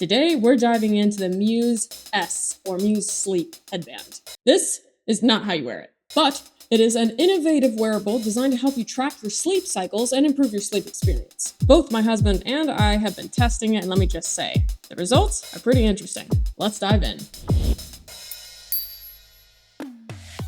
Today, we're diving into the Muse S, or Muse Sleep headband. This is not how you wear it, but it is an innovative wearable designed to help you track your sleep cycles and improve your sleep experience. Both my husband and I have been testing it, and let me just say, the results are pretty interesting. Let's dive in.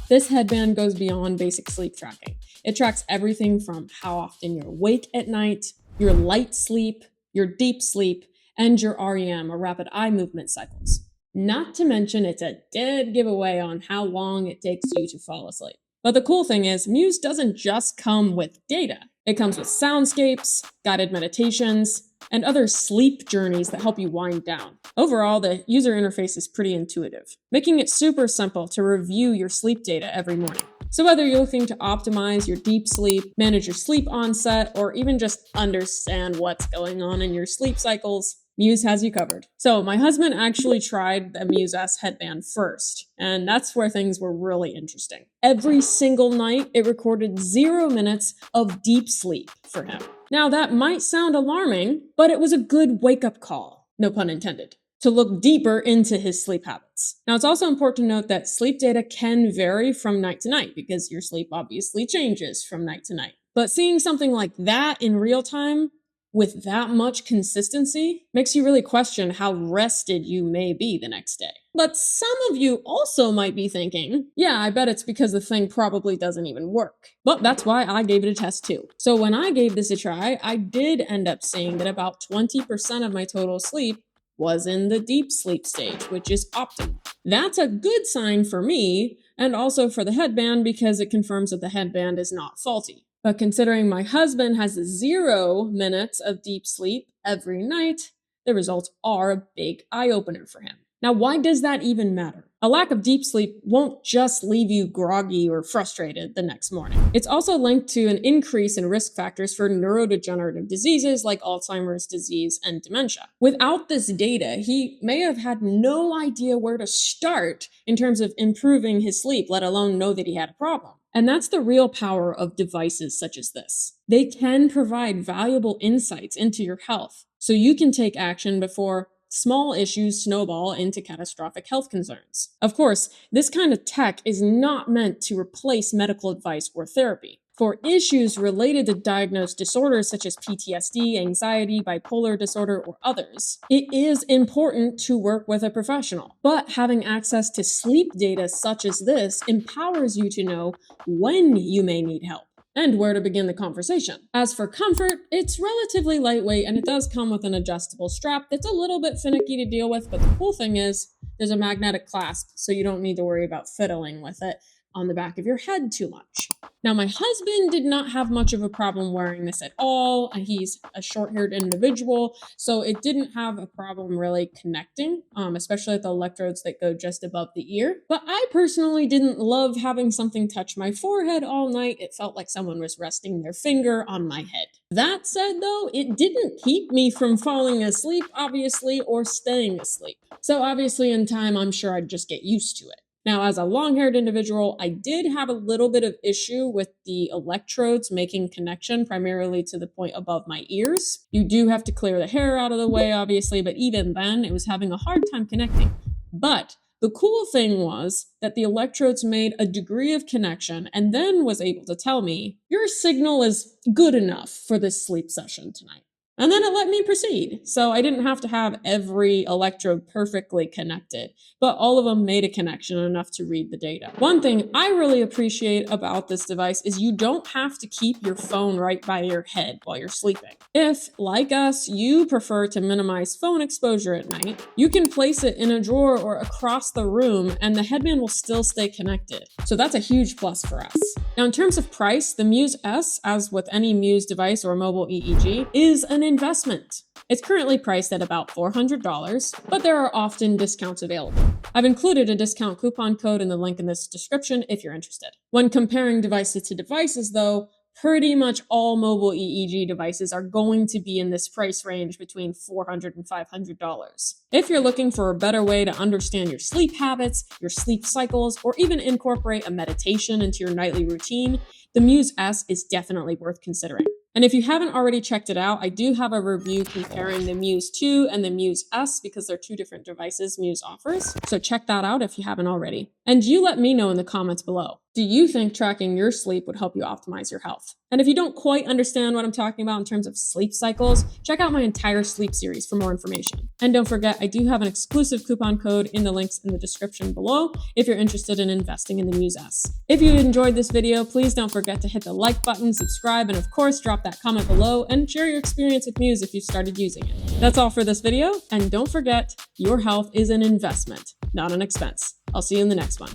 This headband goes beyond basic sleep tracking. It tracks everything from how often you're awake at night, your light sleep, your deep sleep, and your REM, or rapid eye movement cycles. Not to mention, it's a dead giveaway on how long it takes you to fall asleep. But the cool thing is, Muse doesn't just come with data. It comes with soundscapes, guided meditations, and other sleep journeys that help you wind down. Overall, the user interface is pretty intuitive, making it super simple to review your sleep data every morning. So whether you're looking to optimize your deep sleep, manage your sleep onset, or even just understand what's going on in your sleep cycles, Muse has you covered. So my husband actually tried the Muse S headband first, and that's where things were really interesting. Every single night, it recorded 0 minutes of deep sleep for him. Now that might sound alarming, but it was a good wake-up call, no pun intended, to look deeper into his sleep habits. Now, it's also important to note that sleep data can vary from night to night because your sleep obviously changes from night to night. But seeing something like that in real time with that much consistency makes you really question how rested you may be the next day. But some of you also might be thinking, yeah, I bet it's because the thing probably doesn't even work. But that's why I gave it a test too. So when I gave this a try, I did end up seeing that about 20% of my total sleep was in the deep sleep stage, which is optimal. That's a good sign for me, and also for the headband because it confirms that the headband is not faulty. But considering my husband has 0 minutes of deep sleep every night, the results are a big eye-opener for him. Now, why does that even matter? A lack of deep sleep won't just leave you groggy or frustrated the next morning. It's also linked to an increase in risk factors for neurodegenerative diseases like Alzheimer's disease and dementia. Without this data, he may have had no idea where to start in terms of improving his sleep, let alone know that he had a problem. And that's the real power of devices such as this. They can provide valuable insights into your health, so you can take action before small issues snowball into catastrophic health concerns. Of course, this kind of tech is not meant to replace medical advice or therapy. For issues related to diagnosed disorders such as PTSD, anxiety, bipolar disorder, or others, it is important to work with a professional. But having access to sleep data such as this empowers you to know when you may need help and where to begin the conversation. As for comfort, it's relatively lightweight and it does come with an adjustable strap that's a little bit finicky to deal with, but the cool thing is there's a magnetic clasp, so you don't need to worry about fiddling with it on the back of your head too much. Now, my husband did not have much of a problem wearing this at all. He's a short-haired individual, so it didn't have a problem really connecting, especially at the electrodes that go just above the ear. But I personally didn't love having something touch my forehead all night. It felt like someone was resting their finger on my head. That said, though, it didn't keep me from falling asleep, obviously, or staying asleep. So obviously in time, I'm sure I'd just get used to it. Now, as a long-haired individual, I did have a little bit of issue with the electrodes making connection primarily to the point above my ears. You do have to clear the hair out of the way, obviously, but even then, it was having a hard time connecting. But the cool thing was that the electrodes made a degree of connection and then was able to tell me, your signal is good enough for this sleep session tonight. And then it let me proceed. So I didn't have to have every electrode perfectly connected, but all of them made a connection enough to read the data. One thing I really appreciate about this device is you don't have to keep your phone right by your head while you're sleeping. If, like us, you prefer to minimize phone exposure at night, you can place it in a drawer or across the room and the headband will still stay connected. So that's a huge plus for us. Now, in terms of price, the Muse S, as with any Muse device or mobile EEG, is an investment. It's currently priced at about $400, but there are often discounts available. I've included a discount coupon code in the link in this description if you're interested. When comparing devices to devices, though, pretty much all mobile EEG devices are going to be in this price range between $400 and $500. If you're looking for a better way to understand your sleep habits, your sleep cycles, or even incorporate a meditation into your nightly routine, the Muse S is definitely worth considering. And if you haven't already checked it out, I do have a review comparing the Muse 2 and the Muse S because they're two different devices Muse offers. So check that out if you haven't already. And you let me know in the comments below. Do you think tracking your sleep would help you optimize your health? And if you don't quite understand what I'm talking about in terms of sleep cycles, check out my entire sleep series for more information. And don't forget, I do have an exclusive coupon code in the links in the description below if you're interested in investing in the Muse S. If you enjoyed this video, please don't forget to hit the like button, subscribe, and of course, drop that comment below and share your experience with Muse if you've started using it. That's all for this video, and don't forget, your health is an investment, not an expense. I'll see you in the next one.